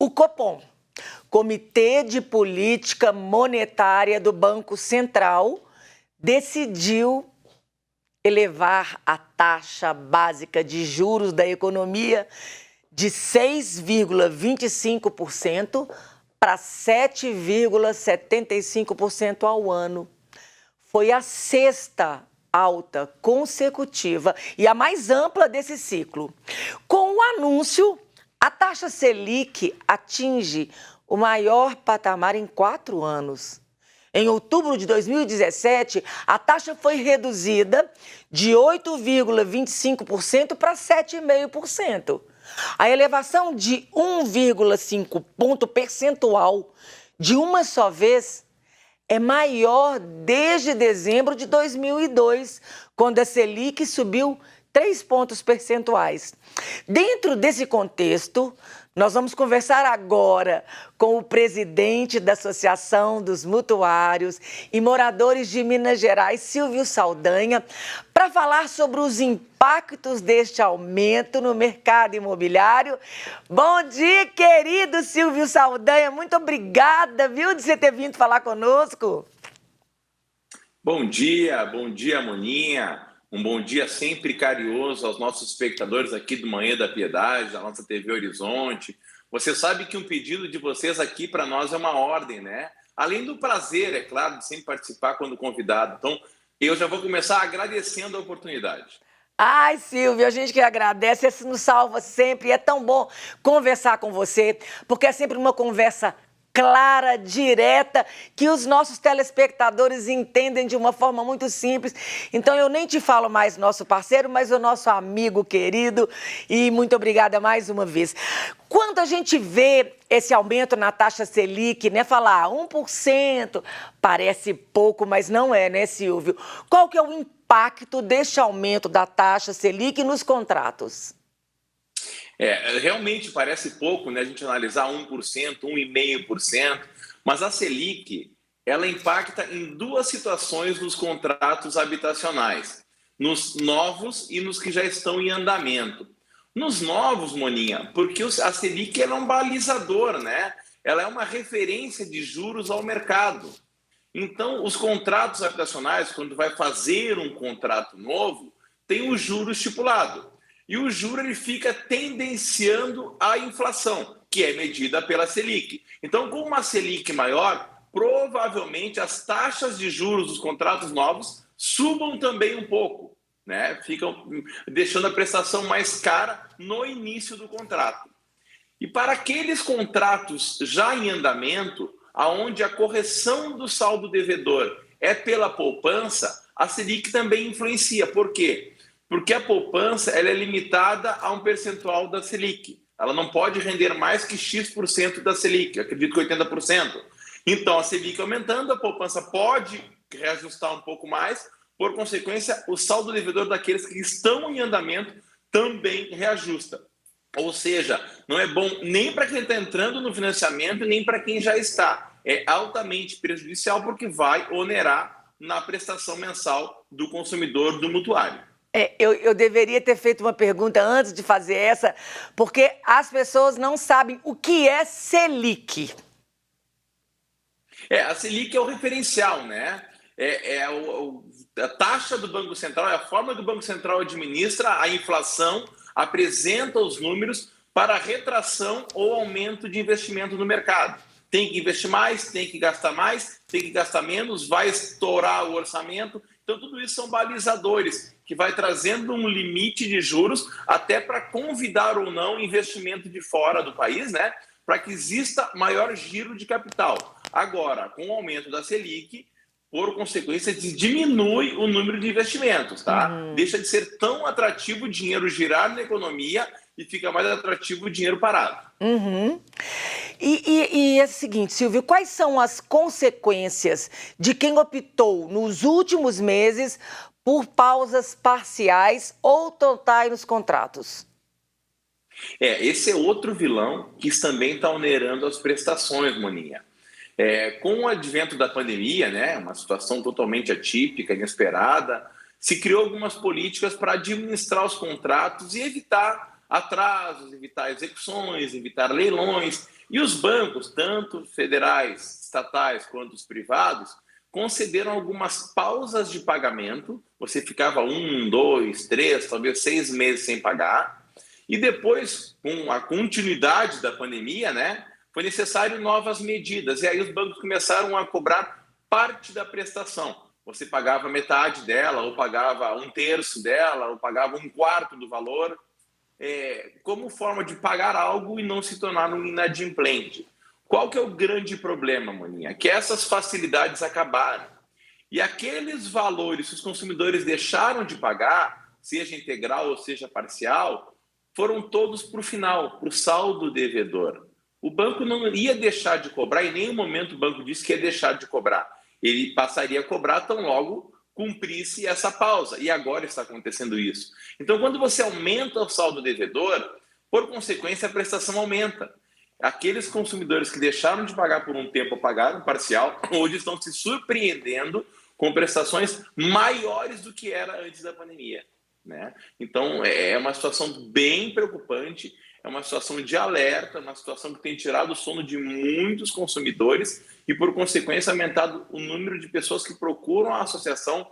O Copom, Comitê de Política Monetária do Banco Central, decidiu elevar a taxa básica de juros da economia de 6,25% para 7,75% ao ano. Foi a sexta alta consecutiva e a mais ampla desse ciclo. Com o anúncio, a taxa Selic atinge o maior patamar em 4 anos. Em outubro de 2017, a taxa foi reduzida de 8,25% para 7,5%. A elevação de 1,5 ponto percentual de uma só vez é maior desde dezembro de 2002, quando a Selic subiu 3 pontos percentuais. Dentro desse contexto, nós vamos conversar agora com o presidente da Associação dos Mutuários e Moradores de Minas Gerais, Silvio Saldanha, para falar sobre os impactos deste aumento no mercado imobiliário. Bom dia, querido Silvio Saldanha. Muito obrigada, viu, de você ter vindo falar conosco. Bom dia, Moninha. Um bom dia sempre carinhoso aos nossos espectadores aqui do Manhã da Piedade, da nossa TV Horizonte. Você sabe que um pedido de vocês aqui para nós é uma ordem, né? Além do prazer, é claro, de sempre participar quando convidado. Então, eu já vou começar agradecendo a oportunidade. Ai, Silvio, a gente que agradece, você nos salva sempre. É tão bom conversar com você, porque é sempre uma conversa clara, direta, que os nossos telespectadores entendem de uma forma muito simples. Então, eu nem te falo mais nosso parceiro, mas o nosso amigo querido. E muito obrigada mais uma vez. Quando a gente vê esse aumento na taxa Selic, né, falar 1%, parece pouco, mas não é, né, Silvio? Qual que é o impacto deste aumento da taxa Selic nos contratos? Realmente parece pouco, né, a gente analisar 1%, 1,5%, mas a Selic, ela impacta em duas situações nos contratos habitacionais, nos novos e nos que já estão em andamento. Nos novos, Moninha, porque a Selic ela é um balizador, né? Ela é uma referência de juros ao mercado. Então, os contratos habitacionais, quando vai fazer um contrato novo, tem o juro estipulado. E o juro ele fica tendenciando a inflação, que é medida pela Selic. Então, com uma Selic maior, provavelmente as taxas de juros dos contratos novos subam também um pouco, né? Ficam deixando a prestação mais cara no início do contrato. E para aqueles contratos já em andamento, aonde a correção do saldo devedor é pela poupança, a Selic também influencia. Por quê? Porque a poupança ela é limitada a um percentual da Selic. Ela não pode render mais que X% da Selic, acredito que 80%. Então, a Selic aumentando, a poupança pode reajustar um pouco mais, por consequência, o saldo devedor daqueles que estão em andamento também reajusta. Ou seja, não é bom nem para quem está entrando no financiamento, nem para quem já está. É altamente prejudicial porque vai onerar na prestação mensal do consumidor, do mutuário. Eu deveria ter feito uma pergunta antes de fazer essa, porque as pessoas não sabem o que é Selic. A Selic é o referencial, né? A taxa do Banco Central, é a forma que o Banco Central administra a inflação, apresenta os números para retração ou aumento de investimento no mercado. Tem que investir mais, tem que gastar mais, tem que gastar menos, vai estourar o orçamento. Então, tudo isso são balizadores que vai trazendo um limite de juros até para convidar ou não investimento de fora do país, né? Para que exista maior giro de capital. Agora, com o aumento da Selic, por consequência, diminui o número de investimentos, tá? Deixa de ser tão atrativo o dinheiro girar na economia e fica mais atrativo o dinheiro parado. E é o seguinte, Silvio, quais são as consequências de quem optou nos últimos meses por pausas parciais ou totais nos contratos? Esse é outro vilão que também está onerando as prestações, Moninha. Com o advento da pandemia, né, uma situação totalmente atípica, inesperada, se criou algumas políticas para administrar os contratos e evitar atrasos, evitar execuções, evitar leilões. E os bancos, tanto federais, estatais quanto os privados, concederam algumas pausas de pagamento. Você ficava 1, 2, 3, talvez 6 meses sem pagar. E depois, com a continuidade da pandemia, né, foi necessário novas medidas. E aí os bancos começaram a cobrar parte da prestação. Você pagava metade dela, ou pagava 1/3 dela, ou pagava 1/4 do valor, como forma de pagar algo e não se tornar um inadimplente. Qual que é o grande problema, Maninha? Que essas facilidades acabaram. E aqueles valores que os consumidores deixaram de pagar, seja integral ou seja parcial, foram todos para o final, para o saldo devedor. O banco não ia deixar de cobrar, em nenhum momento o banco disse que ia deixar de cobrar. Ele passaria a cobrar tão logo cumprisse essa pausa. E agora está acontecendo isso. Então, quando você aumenta o saldo devedor, por consequência, a prestação aumenta. Aqueles consumidores que deixaram de pagar por um tempo, pagaram parcial, hoje estão se surpreendendo com prestações maiores do que era antes da pandemia, né? Então, é uma situação bem preocupante, é uma situação de alerta, uma situação que tem tirado o sono de muitos consumidores e, por consequência, aumentado o número de pessoas que procuram a associação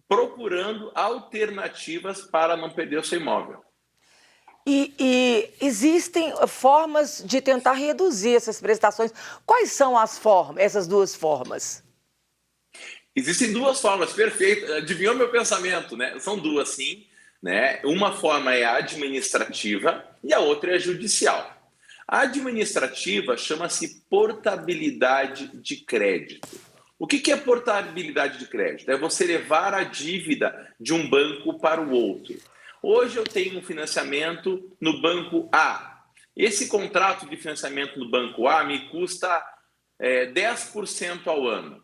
procurando alternativas para não perder o seu imóvel. E existem formas de tentar reduzir essas prestações. Quais são essas duas formas? Existem duas formas, perfeito. Adivinhou meu pensamento, né? São duas, sim. Né? Uma forma é a administrativa e a outra é a judicial. A administrativa chama-se portabilidade de crédito. O que é portabilidade de crédito? É você levar a dívida de um banco para o outro. Hoje eu tenho um financiamento no banco A. Esse contrato de financiamento no banco A me custa 10% ao ano.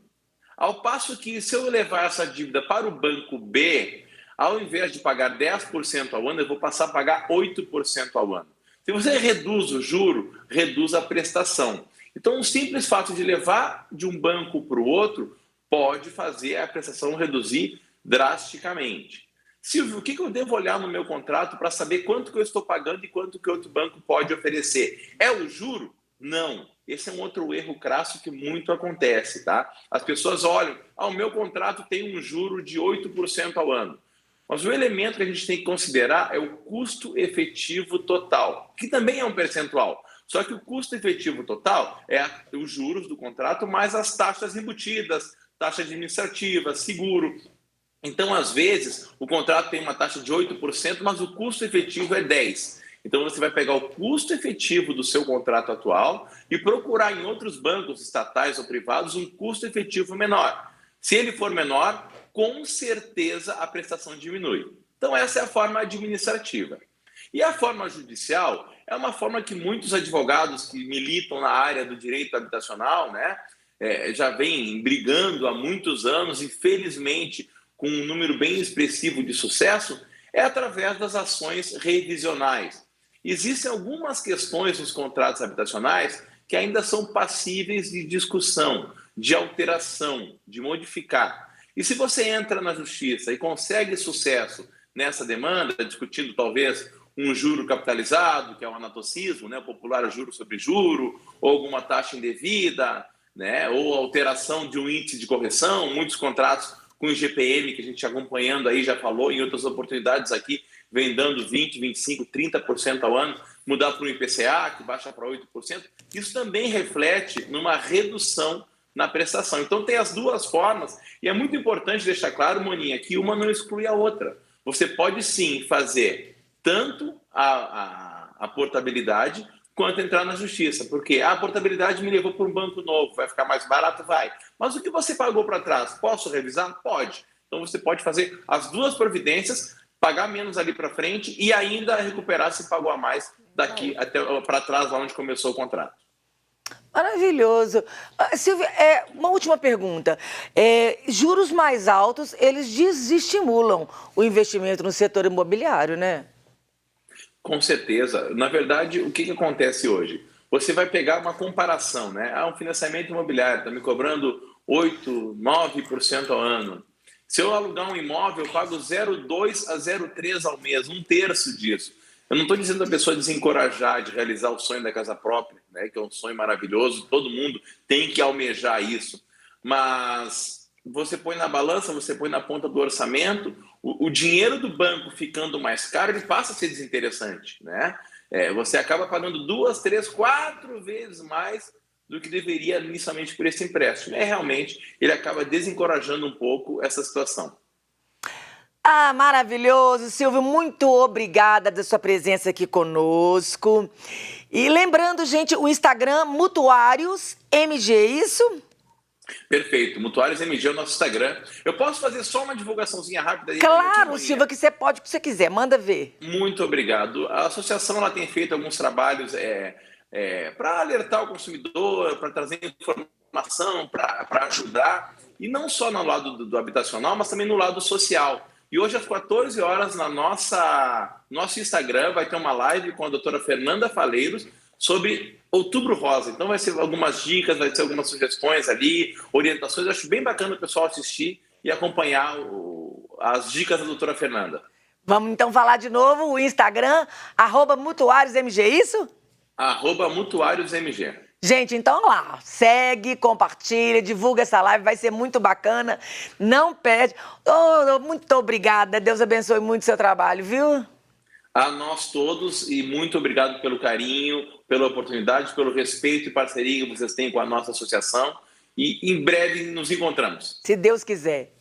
Ao passo que, se eu levar essa dívida para o banco B, ao invés de pagar 10% ao ano, eu vou passar a pagar 8% ao ano. Se você reduz o juro, reduz a prestação. Então, o simples fato de levar de um banco para o outro pode fazer a prestação reduzir drasticamente. Silvio, o que eu devo olhar no meu contrato para saber quanto que eu estou pagando e quanto que outro banco pode oferecer? É o juro? Não. Esse é um outro erro crasso que muito acontece, tá? As pessoas olham, o meu contrato tem um juro de 8% ao ano. Mas o elemento que a gente tem que considerar é o custo efetivo total, que também é um percentual. Só que o custo efetivo total é os juros do contrato mais as taxas embutidas, taxa administrativa, seguro. Então, às vezes, o contrato tem uma taxa de 8%, mas o custo efetivo é 10%. Então, você vai pegar o custo efetivo do seu contrato atual e procurar em outros bancos estatais ou privados um custo efetivo menor. Se ele for menor, com certeza a prestação diminui. Então, essa é a forma administrativa. E a forma judicial é uma forma que muitos advogados que militam na área do direito habitacional, né, já vêm brigando há muitos anos e, felizmente, com um número bem expressivo de sucesso, é através das ações revisionais. Existem algumas questões nos contratos habitacionais que ainda são passíveis de discussão, de alteração, de modificar. E se você entra na justiça e consegue sucesso nessa demanda, discutindo talvez um juro capitalizado, que é o anatocismo, né, o popular juro sobre juro, ou alguma taxa indevida, né, ou alteração de um índice de correção, muitos contratos com o IGPM, que a gente acompanhando aí já falou em outras oportunidades aqui, vem dando 20%, 25%, 30% ao ano, mudar para o IPCA, que baixa para 8%, isso também reflete numa redução na prestação. Então tem as duas formas, e é muito importante deixar claro, Moninha, que uma não exclui a outra. Você pode sim fazer tanto a portabilidade quanto entrar na justiça, porque a portabilidade me levou para um banco novo, vai ficar mais barato? Vai. Mas o que você pagou para trás, posso revisar? Pode. Então você pode fazer as duas providências, pagar menos ali para frente e ainda recuperar se pagou a mais daqui até para trás, lá onde começou o contrato. Maravilhoso. Silvia, uma última pergunta. Juros mais altos, eles desestimulam o investimento no setor imobiliário, né? Com certeza. Na verdade, o que acontece hoje? Você vai pegar uma comparação, né? Um financiamento imobiliário está me cobrando 8%, 9% ao ano. Se eu alugar um imóvel, eu pago 0,2% a 0,3% ao mês, 1/3 disso. Eu não estou dizendo a pessoa desencorajar de realizar o sonho da casa própria, né, que é um sonho maravilhoso, todo mundo tem que almejar isso, mas você põe na balança, você põe na ponta do orçamento, o dinheiro do banco ficando mais caro, ele passa a ser desinteressante, né? Você acaba pagando 2, 3, 4 vezes mais do que deveria inicialmente por esse empréstimo. Realmente, ele acaba desencorajando um pouco essa situação. Ah, maravilhoso, Silvio, muito obrigada da sua presença aqui conosco. E lembrando, gente, o Instagram Mutuários MG, isso? Perfeito, Mutuários MG é o nosso Instagram. Eu posso fazer só uma divulgaçãozinha rápida? Claro, Silvio, que você pode, o que você quiser, manda ver. Muito obrigado. A associação ela tem feito alguns trabalhos para alertar o consumidor, para trazer informação, para ajudar, e não só no lado do habitacional, mas também no lado social. E hoje, às 14 horas, na nosso Instagram, vai ter uma live com a doutora Fernanda Faleiros sobre Outubro Rosa. Então, vai ser algumas dicas, vai ser algumas sugestões ali, orientações. Eu acho bem bacana o pessoal assistir e acompanhar as dicas da doutora Fernanda. Vamos então falar de novo o Instagram, @MutuáriosMG, isso? @MutuáriosMG. Gente, então lá, segue, compartilha, divulga essa live, vai ser muito bacana. Não perde. Muito obrigada, Deus abençoe muito o seu trabalho, viu? A nós todos, e muito obrigado pelo carinho, pela oportunidade, pelo respeito e parceria que vocês têm com a nossa associação. E em breve nos encontramos. Se Deus quiser.